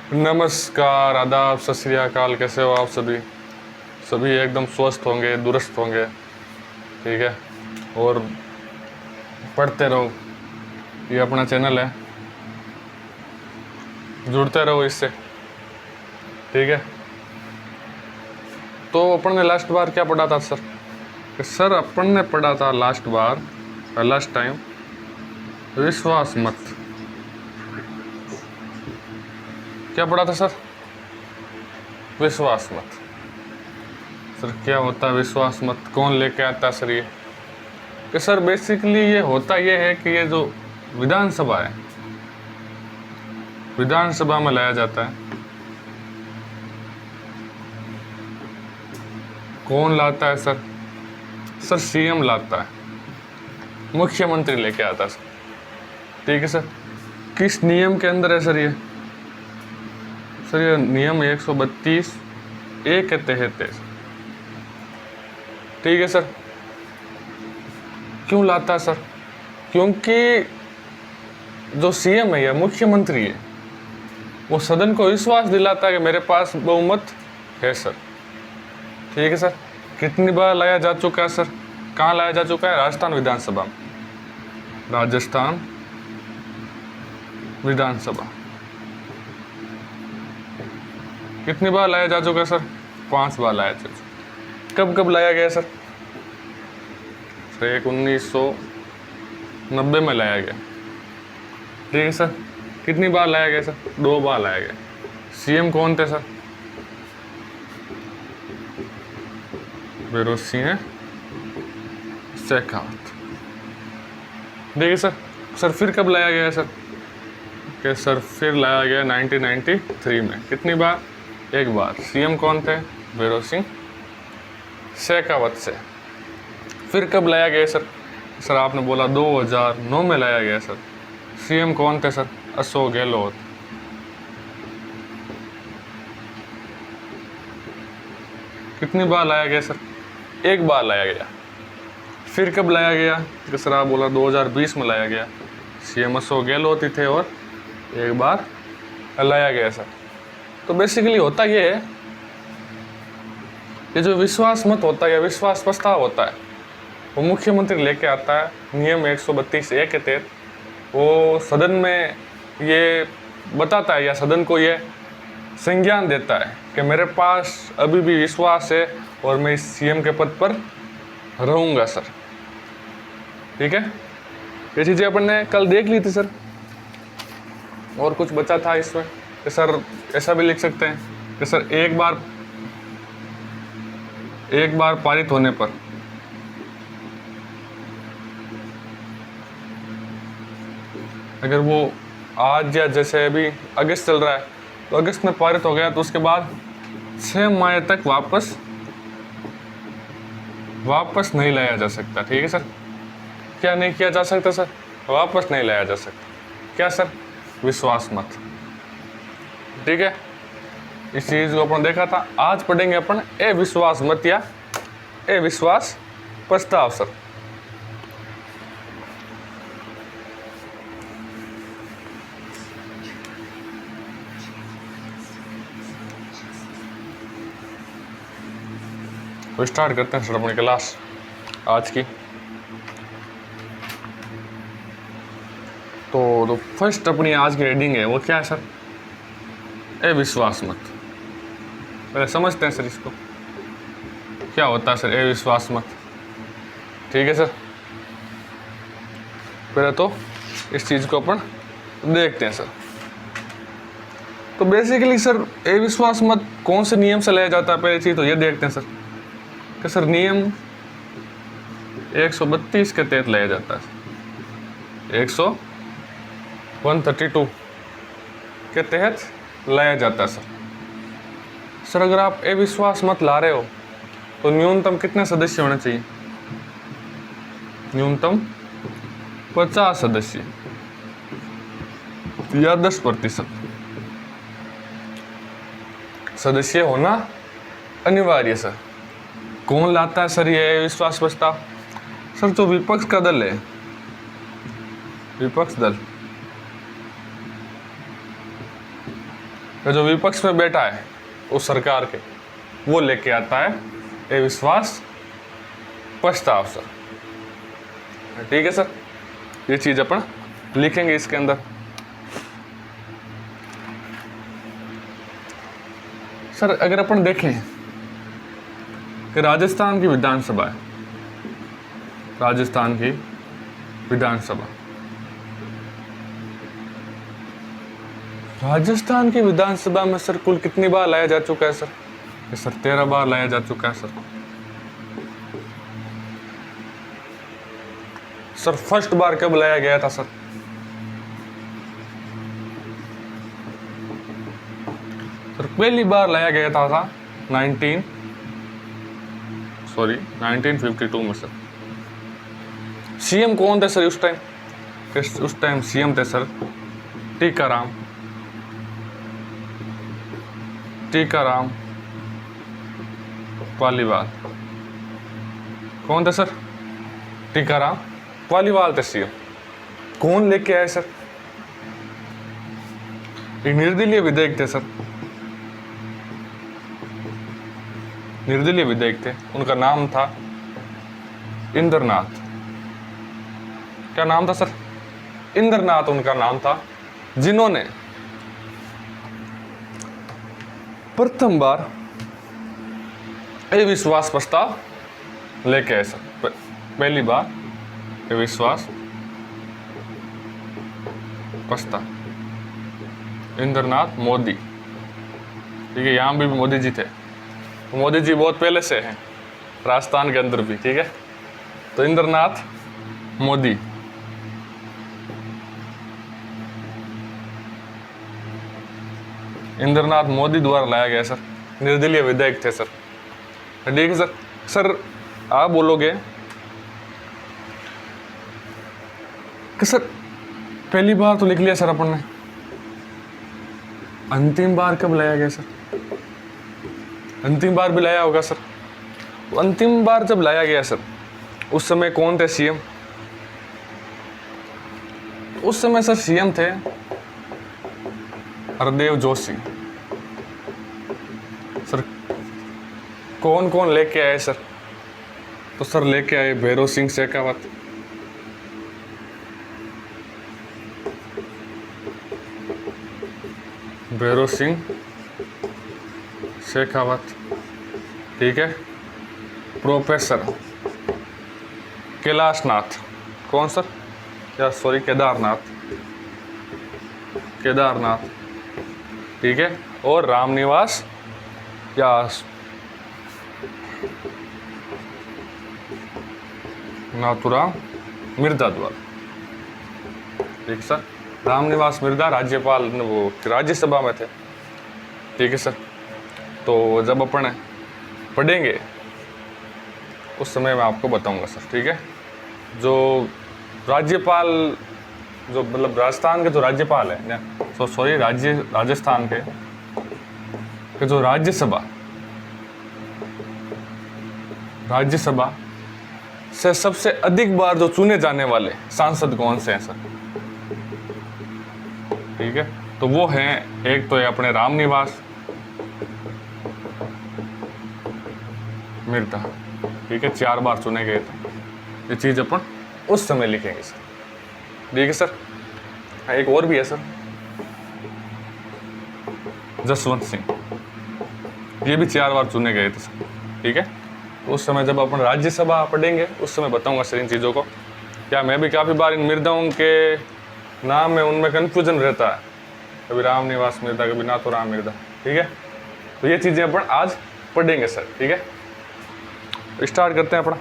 नमस्कार, आदाब, सत श्री अकाल। कैसे हो आप सभी? सभी एकदम स्वस्थ होंगे, दुरुस्त होंगे, ठीक है। और पढ़ते रहो, ये अपना चैनल है, जुड़ते रहो इससे, ठीक है। तो अपन ने लास्ट बार क्या पढ़ा था सर? सर अपन ने पढ़ा था लास्ट बार, लास्ट टाइम, विश्वास मत। क्या पढ़ा था सर? विश्वास मत। सर क्या होता है विश्वास मत? कौन लेके आता है सर ये? कि सर बेसिकली ये होता ये है कि ये जो विधानसभा है, विधानसभा में लाया जाता है। कौन लाता है सर? सर सीएम लाता है, मुख्यमंत्री लेके आता है सर, ठीक है सर। किस नियम के अंदर है सर ये? सर ये नियम 132A के तहत है, ठीक है सर। क्यों लाता है सर? क्योंकि जो सीएम है या मुख्यमंत्री है, वो सदन को विश्वास दिलाता है कि मेरे पास बहुमत है सर, ठीक है सर। कितनी बार लाया जा चुका है सर? कहाँ लाया जा चुका है? राजस्थान विधानसभा में। राजस्थान विधानसभा कितनी बार लाया जा चुका है सर? 5 बार लाया जा चुका। कब कब लाया गया सर? एक 1990 में लाया गया, ठीक है सर। कितनी बार लाया गया सर? 2 बार लाया गया। सीएम कौन थे सर? वीरभद्र सिंह शेखावत, ठीक है सर। सर फिर कब लाया गया सर? कि सर फिर लाया गया 1993 में। कितनी बार? 1 बार। सीएम कौन थे? वीरभद्र सिंह शेखावत से। फिर कब लाया गया सर? सर आपने बोला 2009 में लाया गया सर। सीएम कौन थे सर? अशोक गहलोत। कितनी बार लाया गया सर? 1 बार लाया गया। फिर कब लाया गया? कि सर आप बोला 2020 में लाया गया। सीएम अशोक गहलोत ही थे और 1 बार लाया गया सर। तो बेसिकली होता ये है, ये जो विश्वास मत होता है या विश्वास प्रस्ताव होता है, वो मुख्यमंत्री लेके आता है नियम 132A के तहत। वो सदन में ये बताता है या सदन को ये संज्ञान देता है कि मेरे पास अभी भी विश्वास है और मैं इस सीएम के पद पर रहूँगा सर, ठीक है। ये चीज़ें अपन ने कल देख ली थी सर। और कुछ बचा था इसमें कि सर ऐसा भी लिख सकते हैं कि सर एक बार पारित होने पर अगर वो आज या जैसे अभी अगस्त चल रहा है, तो अगस्त में पारित हो गया तो उसके बाद 6 माह तक वापस नहीं लाया जा सकता, ठीक है सर। क्या नहीं किया जा सकता सर? वापस नहीं लाया जा सकता। क्या सर? विश्वास मत, ठीक है। इस चीज को अपन देखा था। आज पढ़ेंगे अपन अविश्वास मत या अविश्वास प्रस्ताव सर। तो स्टार्ट करते हैं सर अपनी क्लास आज की। तो फर्स्ट अपनी आज की रीडिंग है वो क्या है सर? अविश्वास मत। पहले समझते हैं सर इसको, क्या होता है सर अविश्वास मत, ठीक है सर। पहले तो इस चीज़ को अपन देखते हैं सर। तो बेसिकली सर अविश्वास मत कौन से नियम से लाया जाता है, पहली चीज़ तो ये देखते हैं सर कि सर नियम 132 के तहत लाया जाता है। 132 के तहत लाया जाता है सर। सर अगर आप अविश्वास मत ला रहे हो तो न्यूनतम कितने सदस्य होने चाहिए? न्यूनतम 50 सदस्य या 10% सदस्य होना अनिवार्य सर। कौन लाता है सर ये अविश्वास प्रस्ताव? सर जो विपक्ष का दल है, विपक्ष दल तो जो विपक्ष में बैठा है उस सरकार के, वो लेके आता है अविश्वास प्रस्ताव सर। ठीक है सर, ये चीज अपन लिखेंगे इसके अंदर। सर अगर अपन देखें कि राजस्थान की विधानसभा है, राजस्थान की विधानसभा, राजस्थान की विधानसभा में सर कुल कितनी बार लाया जा चुका है सर? ये सर 13 बार लाया जा चुका है सर। सर फर्स्ट बार कब लाया गया था सर? सर पहली बार लाया गया था 1952 में सर। सीएम कौन थे सर उस टाइम? उस टाइम सीएम थे सर टीकाराम पालीवाल। कौन थे सर? टीकाराम पालीवाल थे सीएम। कौन लेके आए सर? एक निर्दलीय विधायक थे सर, निर्दलीय विधायक थे। उनका नाम था इंद्रनाथ। क्या नाम था सर? इंद्रनाथ उनका नाम था, जिन्होंने प्रथम बार अविश्वास प्रस्ताव लेके आए सर। पहली बार अविश्वास प्रस्ताव इंद्रनाथ मोदी। ठीक है, यहां भी मोदी जी थे। मोदी जी बहुत पहले से हैं राजस्थान के अंदर भी। ठीक है, तो इंद्रनाथ मोदी द्वारा लाया गया सर। निर्दलीय विधायक थे सर। ठीक है सर। सर आप बोलोगे कि सर पहली बार तो लिख लिया सर अपन ने, अंतिम बार कब लाया गया सर? अंतिम बार भी लाया होगा सर। अंतिम बार जब लाया गया सर, उस समय कौन थे सीएम? उस समय सर सीएम थे हरदेव जोशी सर। कौन कौन लेके आए सर? तो सर लेके आए भैरव सिंह शेखावत, भैरव सिंह शेखावत। ठीक है, प्रोफेसर कैलाशनाथ। कौन सर? या सॉरी केदारनाथ। ठीक है, और रामनिवास व्यास, नाथुराम मिर्जा द्वारा। ठीक सर, रामनिवास मिर्जा राज्यपाल वो राज्यसभा में थे। ठीक है सर। तो जब अपन पढ़ेंगे उस समय मैं आपको बताऊंगा सर। ठीक है, जो राज्यपाल, जो मतलब राजस्थान के जो राज्यपाल है, सॉरी राजस्थान के जो राज्यसभा से सबसे अधिक बार जो चुने जाने वाले सांसद कौन से हैं सर? ठीक है, तो वो हैं, एक तो है अपने रामनिवास मिर्जा। ठीक है, 4 बार चुने गए थे। ये चीज अपन उस समय लिखेंगे सर। ठीक है सर। एक और भी है सर, जसवंत सिंह। ये भी 4 बार चुने गए थे सर। ठीक है, तो उस समय जब अपन राज्यसभा पढ़ेंगे उस समय बताऊंगा सर इन चीज़ों को। क्या मैं भी काफ़ी बार इन मिर्जाओं के नाम में उनमें कन्फ्यूजन रहता है, कभी रामनिवास मिर्जा, कभी नाथुराम मिर्जा। ठीक है, तो ये चीज़ें अपन आज पढ़ेंगे सर। ठीक है, तो स्टार्ट करते हैं अपना।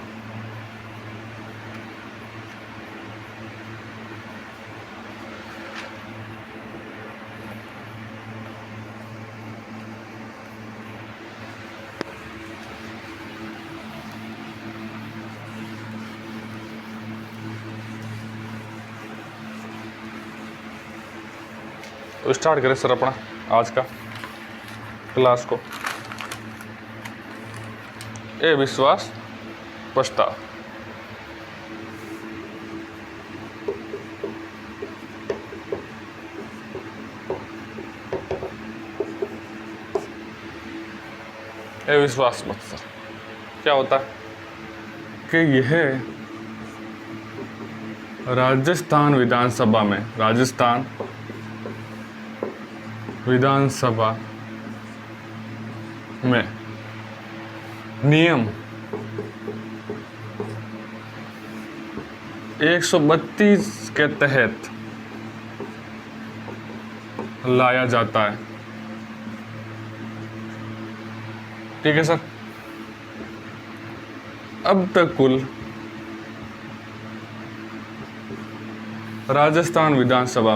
तो स्टार्ट करें सर अपना आज का क्लास को। अविश्वास प्रस्ताव। अविश्वास प्रस्ताव क्या होता है कि यह राजस्थान विधानसभा में नियम 132 के तहत लाया जाता है। ठीक है सर। अब तक कुल राजस्थान विधानसभा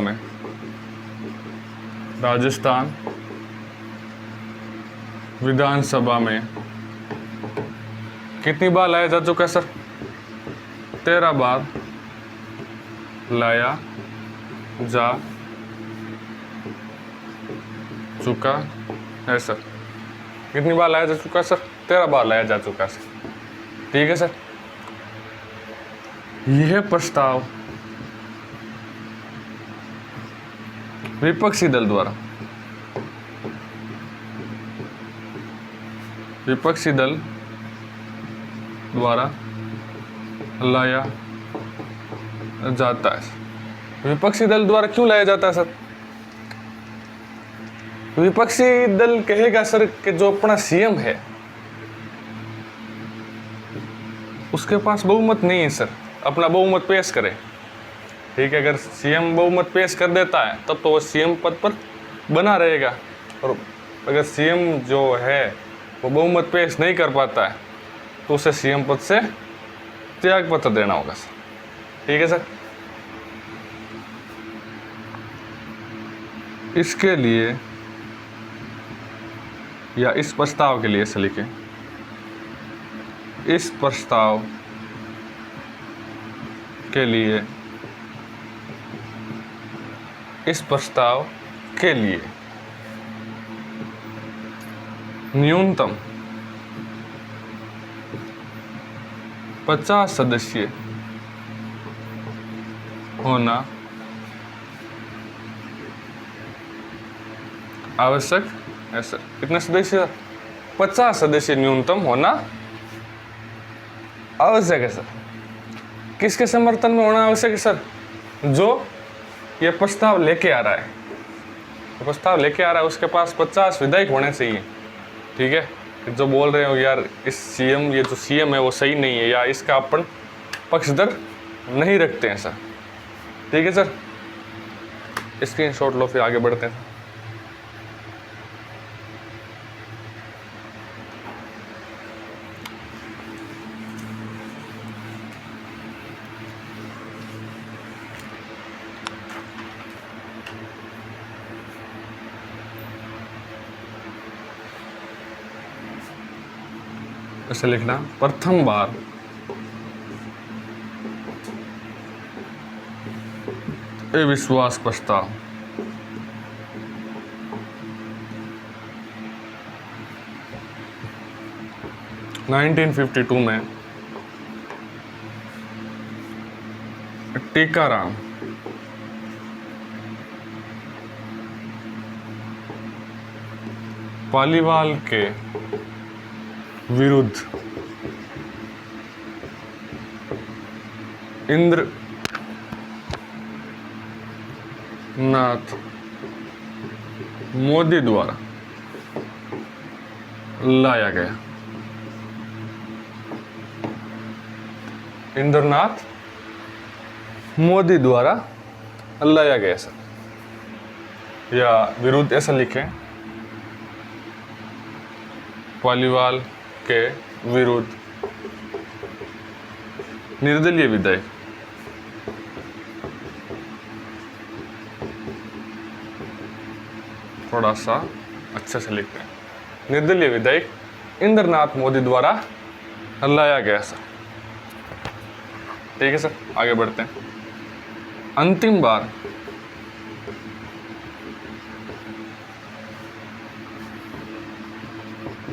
में कितनी बार लाया जा चुका है सर? 13 बार लाया जा चुका है सर। कितनी बार लाया जा चुका है सर? 13 बार लाया जा चुका है सर। ठीक है सर। यह प्रस्ताव विपक्षी दल द्वारा लाया जाता है। विपक्षी दल द्वारा क्यों लाया जाता है सर? विपक्षी दल कहेगा सर कि जो अपना सीएम है उसके पास बहुमत नहीं है सर, अपना बहुमत पेश करे। ठीक है, अगर सीएम बहुमत पेश कर देता है तब तो वो सीएम पद पर बना रहेगा, और अगर सीएम जो है वो बहुमत पेश नहीं कर पाता है तो उसे सीएम पद से त्याग पत्र देना होगा सर। ठीक है सर। इसके लिए या इस प्रस्ताव के लिए से लिखें, इस प्रस्ताव के लिए न्यूनतम 50 सदस्य होना आवश्यक है सर। कितने सदस्य? 50 सदस्य न्यूनतम होना आवश्यक है सर। किसके समर्थन में होना आवश्यक है सर? जो ये प्रस्ताव लेके आ रहा है, उसके पास 50 विधायक होने चाहिए। ठीक है, जो बोल रहे हो यार ये जो सीएम है वो सही नहीं है या इसका अपन पक्षधर नहीं रखते हैं सर। ठीक है सर। स्क्रीनशॉट लो, फिर आगे बढ़ते हैं। ऐसे लिखना, प्रथम बार अविश्वास प्रस्ताव (1952) में टीकाराम पालीवाल के विरुद्ध इंद्रनाथ मोदी द्वारा लाया गया। इंद्रनाथ मोदी द्वारा लाया गया सर, या विरुद्ध ऐसा लिखें, पालीवाल के विरुद्ध निर्दलीय विधायक थोड़ा सा अच्छे से लिखते हैं, निर्दलीय विधायक इंद्रनाथ मोदी द्वारा लाया गया सर। ठीक है सर, आगे बढ़ते हैं। अंतिम बार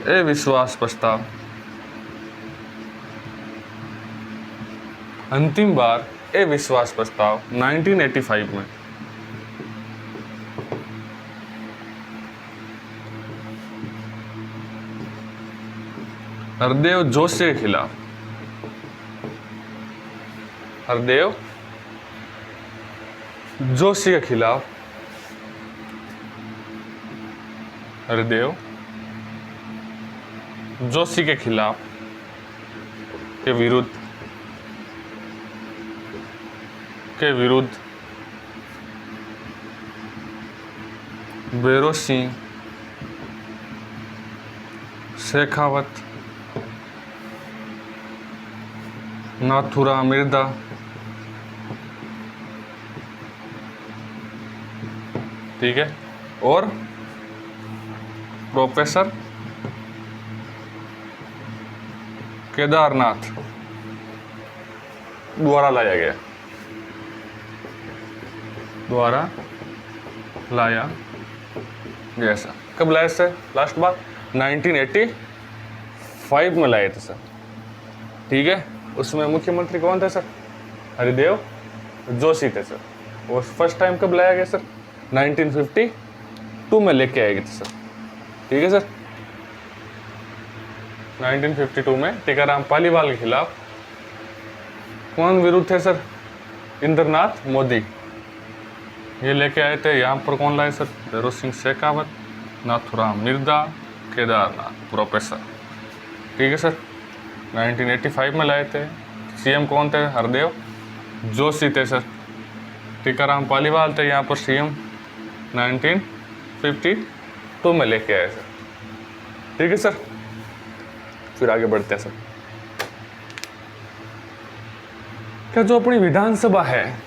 अविश्वास प्रस्ताव 1985 में हरदेव जोशी के खिलाफ, हरदेव जोशी के खिलाफ, हरदेव जोशी के खिलाफ के विरुद्ध भैरों सिंह शेखावत, नाथूराम मिर्जा, ठीक है, और प्रोफेसर केदारनाथ द्वारा लाया गया, द्वारा लाया गया सर। कब लाया सर? लास्ट बार 1985 में लाए थे सर, ठीक है। उसमें मुख्यमंत्री कौन थे सर? हरिदेव जोशी थे सर। और फर्स्ट टाइम कब लाया गया सर? 1952 में लेके आए गए थे सर, ठीक है सर। 1952 में टीकाराम पालीवाल के खिलाफ कौन विरुद्ध थे सर? इंद्रनाथ मोदी, ये लेके आए थे। यहाँ पर कौन लाए सर? भैरों सिंह शेखावत, नाथूराम मिर्जा, केदारनाथ प्रोफेसर, ठीक है सर। 1985 में लाए थे। सीएम कौन थे? हरदेव जोशी थे सर। टीकाराम पालीवाल थे यहाँ पर सीएम, 1952 में लेके आए सर, ठीक है सर। फिर आगे बढ़ते हैं सर। क्या जो अपनी विधानसभा है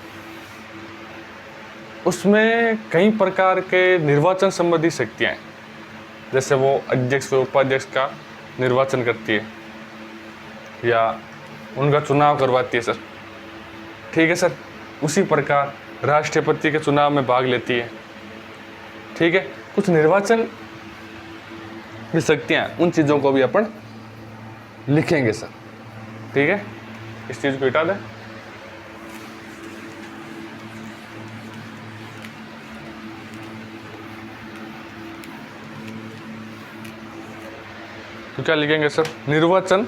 उसमें कई प्रकार के निर्वाचन संबंधी शक्तियां हैं, जैसे वो अध्यक्ष व उपाध्यक्ष का निर्वाचन करती है या उनका चुनाव करवाती है सर, ठीक है सर। उसी प्रकार राष्ट्रपति के चुनाव में भाग लेती है, ठीक है। कुछ निर्वाचन की शक्तियां, उन चीज़ों को भी अपन लिखेंगे सर, ठीक है। इस चीज़ को हटा दें। तो क्या लिखेंगे सर? निर्वाचन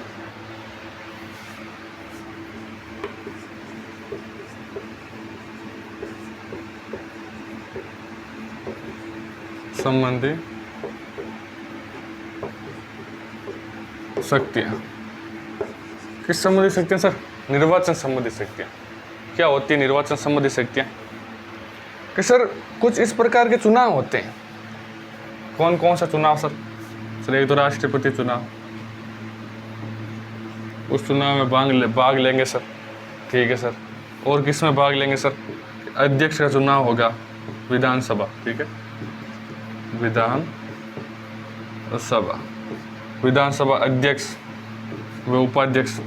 संबंधी शक्तियां। किस संबंधी शक्तियां सर? निर्वाचन संबंधी शक्तियां। क्या होती है निर्वाचन संबंधी शक्तियां? कि सर कुछ इस प्रकार के चुनाव होते हैं। कौन कौन सा चुनाव सर? सर एक तो राष्ट्रपति चुनाव, उस चुनाव में भाग लेंगे सर, ठीक है सर। और किस में भाग लेंगे सर? अध्यक्ष का चुनाव होगा, विधानसभा, ठीक है, विधानसभा अध्यक्ष व उपाध्यक्ष,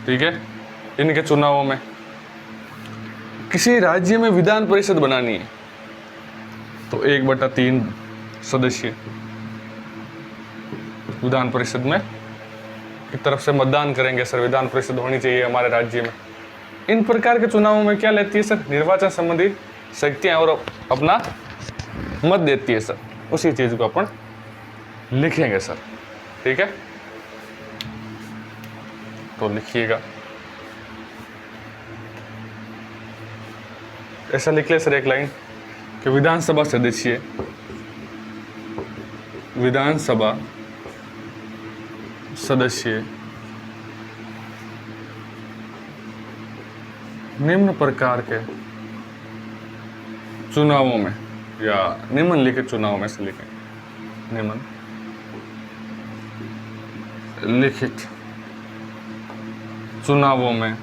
ठीक है। इनके चुनावों में किसी राज्य में विधान परिषद बनानी है तो 1/3 सदस्य विधान परिषद में की तरफ से मतदान करेंगे सर, विधान परिषद होनी चाहिए हमारे राज्य में। इन प्रकार के चुनावों में क्या लेती है सर? निर्वाचन संबंधी शक्तियां और अपना मत देती है सर। उसी चीज को अपन लिखेंगे सर, ठीक है। तो लिखिएगा, ऐसा लिख ले सर एक लाइन कि विधानसभा सदस्य निम्न प्रकार के चुनावों में या निम्नलिखित चुनाव में से लिखें, निम्नलिखित चुनावों में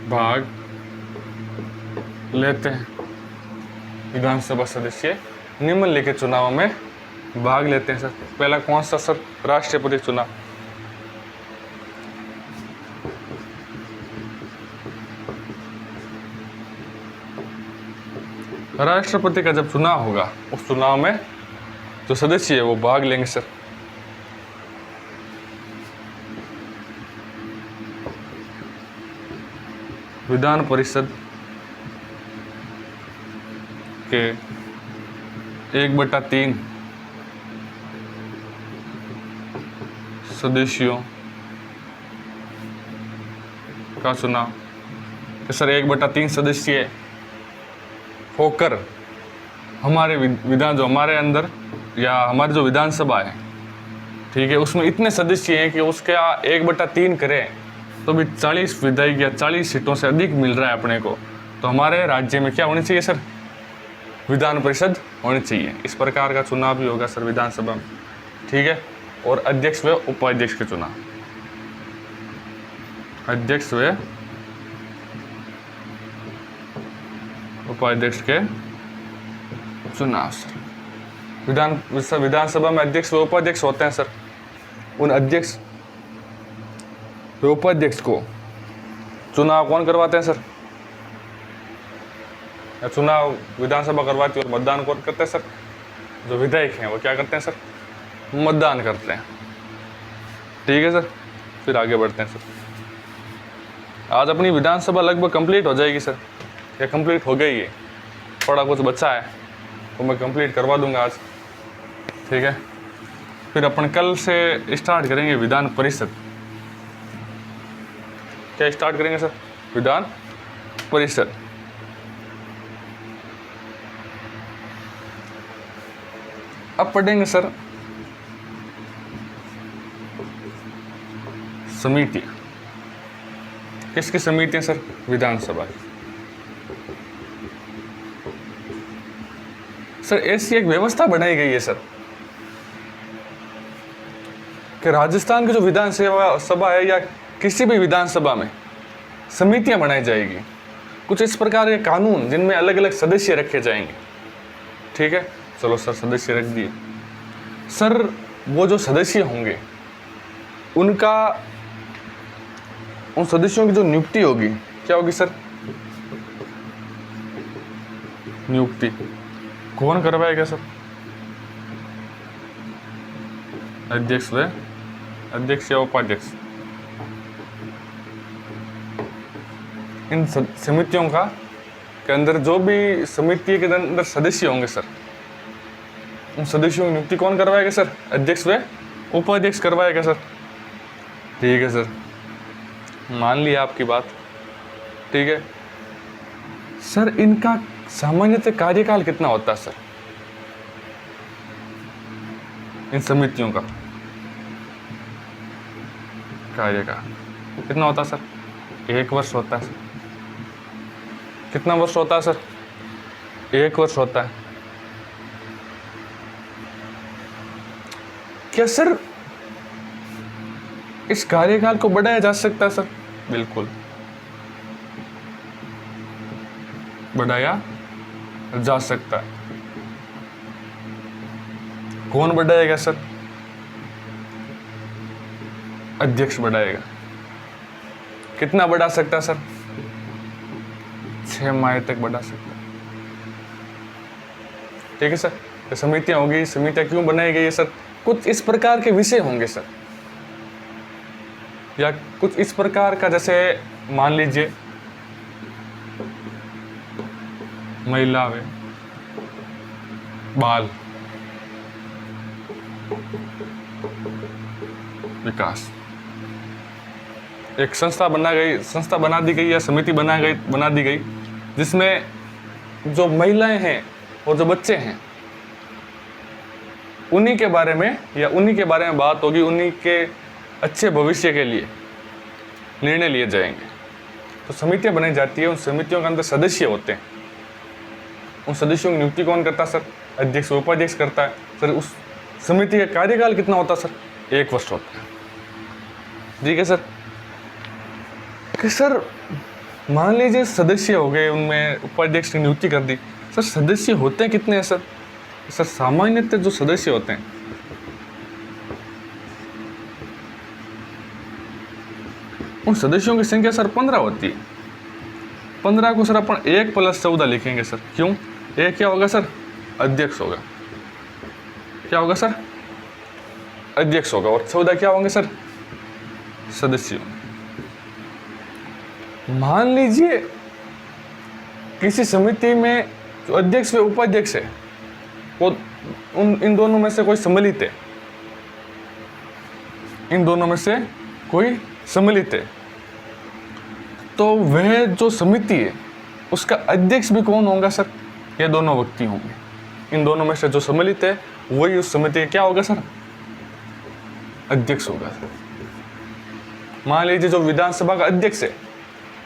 भाग लेते हैं। विधानसभा सदस्य निम्नलिखित चुनावों में भाग लेते हैं सर। पहला कौन सा सर? राष्ट्रपति चुनाव। राष्ट्रपति का जब चुनाव होगा उस चुनाव में जो सदस्य है वो भाग लेंगे सर। विधान परिषद के 1/3 सदस्यों का चुनाव। कि सर 1/3 सदस्य होकर हमारे विधान, जो हमारे अंदर या हमारी जो विधानसभा है, ठीक है, उसमें इतने सदस्य हैं कि उसका 1/3 करें तो भी 40 विधायक या 40 सीटों से अधिक मिल रहा है अपने को, तो हमारे राज्य में क्या होनी चाहिए सर? विधान परिषद होनी चाहिए। इस प्रकार का चुनाव भी होगा सर विधानसभा में, ठीक है। और अध्यक्ष व उपाध्यक्ष के चुनाव, अध्यक्ष व उपाध्यक्ष के चुनाव सर। विधानसभा में अध्यक्ष व उपाध्यक्ष होते हैं सर। उन अध्यक्ष व उपाध्यक्ष को चुनाव कौन करवाते हैं सर? या चुनाव विधानसभा करवाती है और मतदान कौन करते हैं सर? जो विधायक हैं वो क्या करते हैं सर? मतदान करते हैं, ठीक है सर। फिर आगे बढ़ते हैं सर। आज अपनी विधानसभा लगभग कंप्लीट हो जाएगी सर, या कंप्लीट हो गई है, थोड़ा कुछ बचा है वो मैं कंप्लीट करवा दूंगा आज, ठीक है। फिर अपन कल से स्टार्ट करेंगे विधान परिषद। क्या स्टार्ट करेंगे सर? विधान परिषद। अब पढ़ेंगे सर समिति। किसकी समितियां सर? विधानसभा की। सर ऐसी एक व्यवस्था बनाई गई है सर कि राजस्थान की जो विधानसभा है या किसी भी विधानसभा में समितियां बनाई जाएगी। कुछ इस प्रकार के कानून जिनमें अलग अलग सदस्य रखे जाएंगे, ठीक है। चलो सर सदस्य रख दिए सर। वो जो सदस्य होंगे उनका, उन सदस्यों की जो नियुक्ति होगी, क्या होगी सर? नियुक्ति कौन करवाएगा सर? अध्यक्ष या उपाध्यक्ष। इन समितियों का के अंदर जो भी समिति के अंदर सदस्य होंगे सर, उन सदस्यों की नियुक्ति कौन करवाएगा सर? अध्यक्ष व उपाध्यक्ष करवाएगा सर, ठीक है सर। मान लिया आपकी बात, ठीक है सर। इनका सामान्यतः कार्यकाल कितना होता है सर? इन समितियों का कार्यकाल कितना होता है सर? 1 वर्ष होता है सर। कितना वर्ष होता है सर? 1 वर्ष होता है। क्या सर इस कार्यकाल को बढ़ाया जा सकता है सर? बिल्कुल बढ़ाया जा सकता है। कौन बढ़ाएगा सर? अध्यक्ष बढ़ाएगा। कितना बढ़ा सकता है सर? 6 माह तक बढ़ा सकता है, ठीक है सर। तो समितियां होगी, समितियां क्यों बनाई गई है सर? कुछ इस प्रकार के विषय होंगे सर, या कुछ इस प्रकार का, जैसे मान लीजिए महिला व बाल विकास, एक संस्था बना दी गई या समिति बना दी गई जिसमें जो महिलाएं हैं और जो बच्चे हैं उन्हीं के बारे में बात होगी, उन्हीं के अच्छे भविष्य के लिए निर्णय लिए जाएंगे। तो समितियां बनाई जाती है, उन समितियों के अंदर सदस्य होते हैं। उन सदस्यों की नियुक्ति कौन करता है सर? अध्यक्ष उपाध्यक्ष करता है सर। उस समिति का कार्यकाल कितना होता है सर? 1 वर्ष होता है, ठीक है सर। कि सर मान लीजिए सदस्य हो गए, उनमें उपाध्यक्ष की नियुक्ति कर दी सर। सदस्य होते हैं कितने हैं सर? सर सामान्यतः जो सदस्य होते हैं उन सदस्यों की संख्या सर 15 होती है। 15 को सर अपन 1 + 14 लिखेंगे सर। क्यों? 1 क्या होगा सर? अध्यक्ष होगा। क्या होगा सर? अध्यक्ष होगा। और 14 क्या होंगे सर? सदस्य। मान लीजिए किसी समिति में जो अध्यक्ष व उपाध्यक्ष है वो इन दोनों में से कोई सम्मिलित है, इन दोनों में से कोई सम्मिलित है, तो वह जो समिति है उसका अध्यक्ष भी कौन होगा सर? ये दोनों व्यक्ति होंगे। इन दोनों में से जो सम्मिलित है वही उस समिति का क्या होगा सर? अध्यक्ष होगा सर। मान लीजिए जो विधानसभा का अध्यक्ष है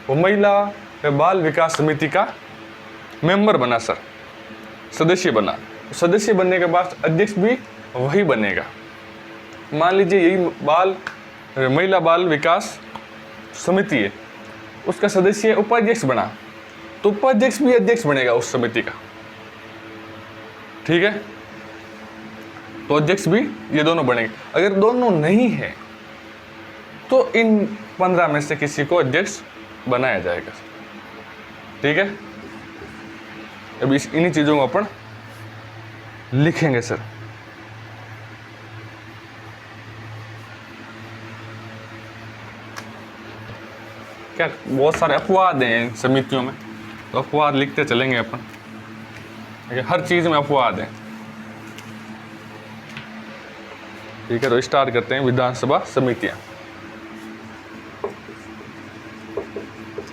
वो महिला व बाल विकास समिति का मेंबर बना सर, सदस्य बना। सदस्य बनने के बाद अध्यक्ष भी वही बनेगा। मान लीजिए यही महिला बाल विकास समिति है, उसका सदस्य उपाध्यक्ष बना, तो उपाध्यक्ष भी अध्यक्ष बनेगा उस समिति का। ठीक है, तो अध्यक्ष भी ये दोनों बनेंगे। अगर दोनों नहीं है तो इन 15 में से किसी को अध्यक्ष बनाया जाएगा। ठीक है, अब इन्हीं चीजों को अपन लिखेंगे सर। क्या बहुत सारे अपवाद हैं समितियों में, तो अपवाद लिखते चलेंगे अपन। हर चीज में अपवाद है। ठीक है, तो स्टार्ट करते हैं विधानसभा समितियां।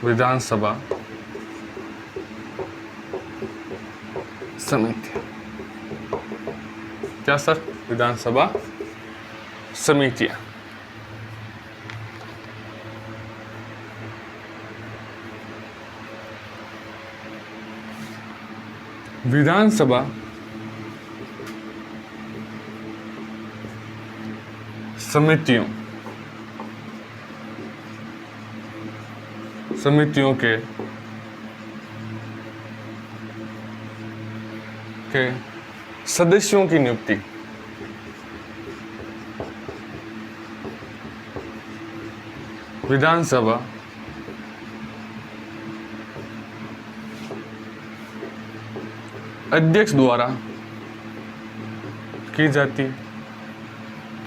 विधानसभा समिति क्या सर? विधानसभा समितियां। विधानसभा समितियों के सदस्यों की नियुक्ति विधानसभा अध्यक्ष द्वारा की जाती है।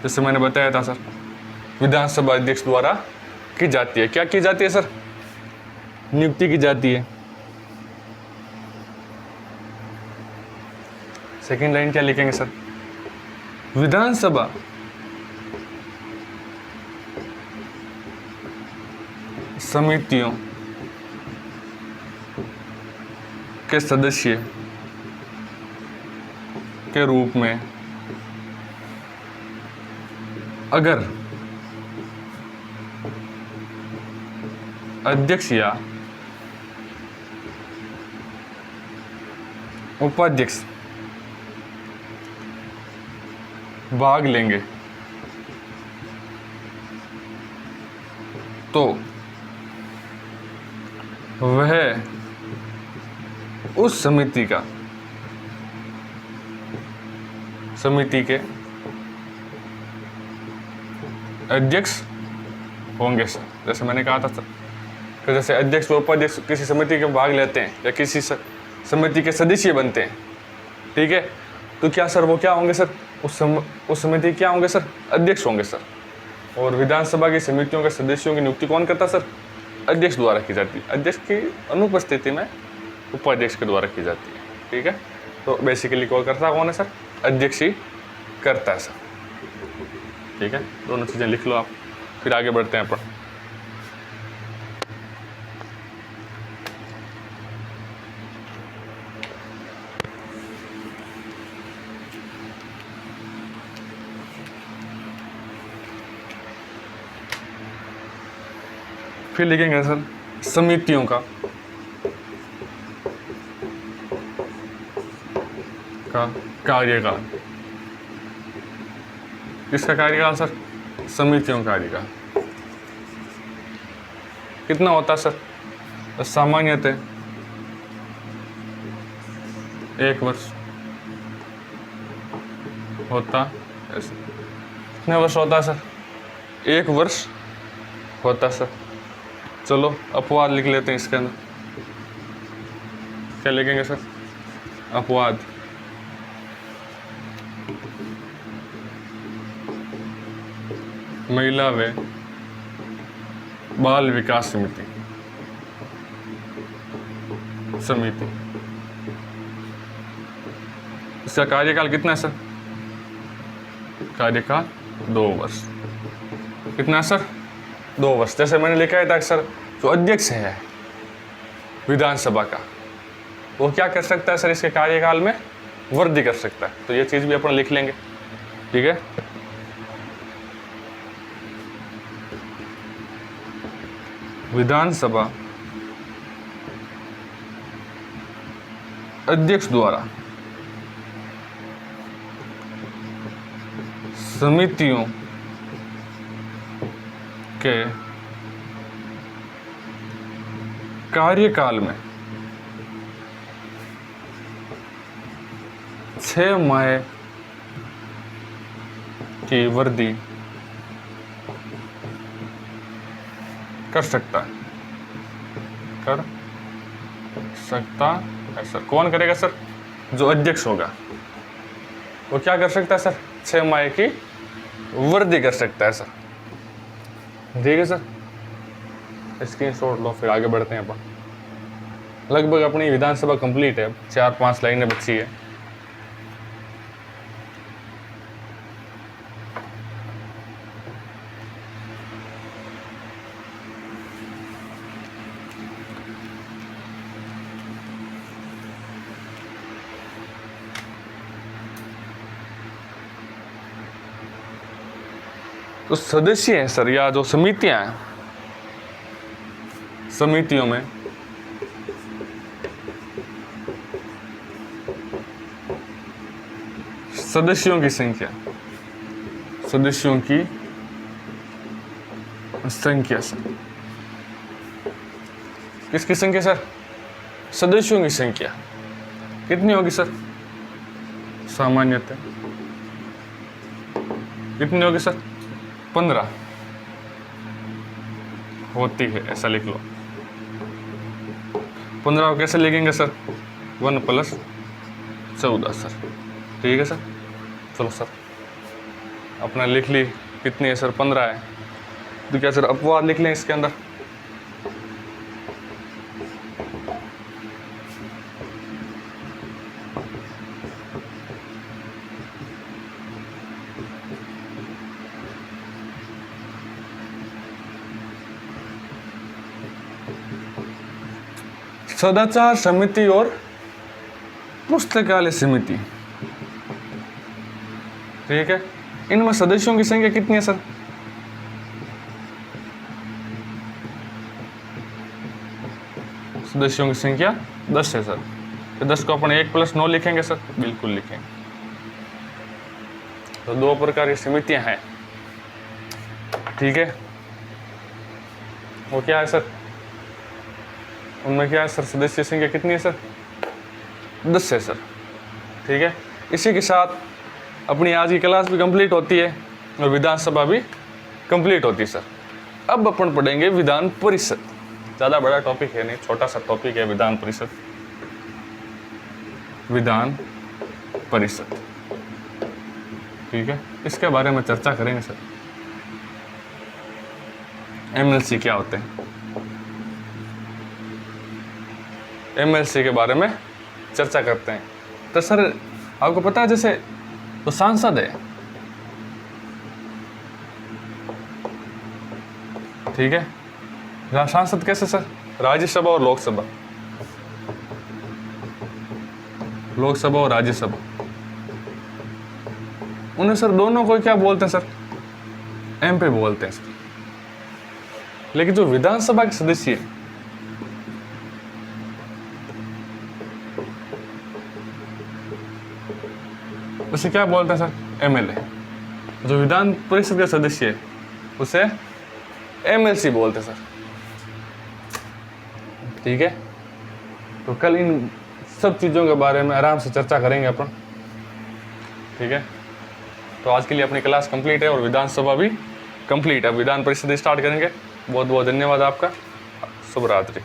जैसे मैंने बताया था सर, विधानसभा अध्यक्ष द्वारा की जाती है। क्या की जाती है सर? नियुक्ति की जाती है। सेकंड लाइन क्या लिखेंगे सर? विधानसभा समितियों के सदस्य के रूप में अगर अध्यक्ष या उपाध्यक्ष भाग लेंगे तो वह उस समिति के अध्यक्ष होंगे सर। जैसे मैंने कहा था सर कि जैसे अध्यक्ष व उपाध्यक्ष किसी समिति के भाग लेते हैं या किसी समिति के सदस्य बनते हैं, ठीक है, तो क्या सर वो क्या होंगे सर? उस समिति क्या होंगे सर? अध्यक्ष होंगे सर। और विधानसभा की समितियों के सदस्यों की नियुक्ति कौन करता सर? अध्यक्ष द्वारा की जाती है। अध्यक्ष की अनुपस्थिति में उपाध्यक्ष के द्वारा की जाती है। ठीक है, तो बेसिकली कॉल करता कौन है सर? अध्यक्ष ही करता है सर। ठीक है, दोनों चीज़ें लिख लो आप, फिर आगे बढ़ते हैं अपन। फिर लिखेंगे सर समितियों का कार्यकाल। किसका कार्यकाल सर? समितियों का कार्यकाल कितना होता है सर? सामान्यतः 1 वर्ष होता। कितने वर्ष होता है सर? 1 वर्ष होता सर। चलो अपवाद लिख लेते हैं इसके अंदर। क्या लिखेंगे सर? अपवाद। महिला व बाल विकास समिति इसका कार्यकाल कितना है सर? कार्यकाल 2 वर्ष। कितना सर? 2 वर्ष। जैसे मैंने लिखा है था सर, जो अध्यक्ष है विधानसभा का, वो क्या कर सकता है सर? इसके कार्यकाल में वृद्धि कर सकता है। तो ये चीज भी अपन लिख लेंगे, ठीक है। विधानसभा अध्यक्ष द्वारा समितियों के कार्यकाल में 6 माह की वृद्धि कर सकता है, कर सकता है सर। कौन करेगा सर? जो अध्यक्ष होगा वो क्या कर सकता है सर? 6 माह की वृद्धि कर सकता है सर, ठीक है सर। स्क्रीनशॉट लो, फिर आगे बढ़ते हैं अपन। लगभग अपनी विधानसभा कंप्लीट है, 4-5 लाइनें बची है। तो सदस्य हैं सर, या जो समितियां हैं, समितियों में सदस्यों की संख्या, सदस्यों की संख्या सर, किसकी संख्या सर? सदस्यों की संख्या कितनी होगी सर? सामान्यतः कितनी होगी सर? 15 होती है, ऐसा लिख लो। 15 को कैसे लिखेंगे सर? 1 + 14 सर, ठीक है सर। चलो सर, अपना लिख ली, कितनी है सर? 15 है। तो क्या सर अपवाद लिख लें इसके अंदर? सदाचार समिति और पुस्तकालय समिति, ठीक है। इनमें सदस्यों की संख्या कितनी है सर? सदस्यों की संख्या 10 है सर। तो 10 को अपन 1 + 9 लिखेंगे सर, बिल्कुल लिखेंगे। तो 2 प्रकार की समितियां हैं, ठीक है। वो क्या है सर? उनमें क्या है सर? सदस्य संख्या कितनी है सर? 10 है सर, ठीक है। इसी के साथ अपनी आज की क्लास भी कंप्लीट होती है और विधानसभा भी कंप्लीट होती है सर। अब अपन पढ़ेंगे विधान परिषद। ज़्यादा बड़ा टॉपिक है नहीं, छोटा सा टॉपिक है विधान परिषद। विधान परिषद, ठीक है, इसके बारे में चर्चा करेंगे सर। MLC क्या होते हैं, MLC के बारे में चर्चा करते हैं। तो सर आपको पता है, जैसे तो सांसद है, ठीक है। सांसद कैसे सर? राज्यसभा और लोकसभा, लोकसभा और राज्यसभा, उन्हें सर दोनों को क्या बोलते हैं सर? MP बोलते हैं सर। लेकिन जो विधानसभा के सदस्य है, उसे क्या बोलते हैं सर? MLA। जो विधान परिषद के सदस्य है उसे MLC बोलते हैं सर, ठीक है। तो कल इन सब चीज़ों के बारे में आराम से चर्चा करेंगे अपन, ठीक है। तो आज के लिए अपनी क्लास कंप्लीट है और विधानसभा भी कंप्लीट है। विधान परिषद स्टार्ट करेंगे। बहुत बहुत धन्यवाद आपका। शुभ रात्रि।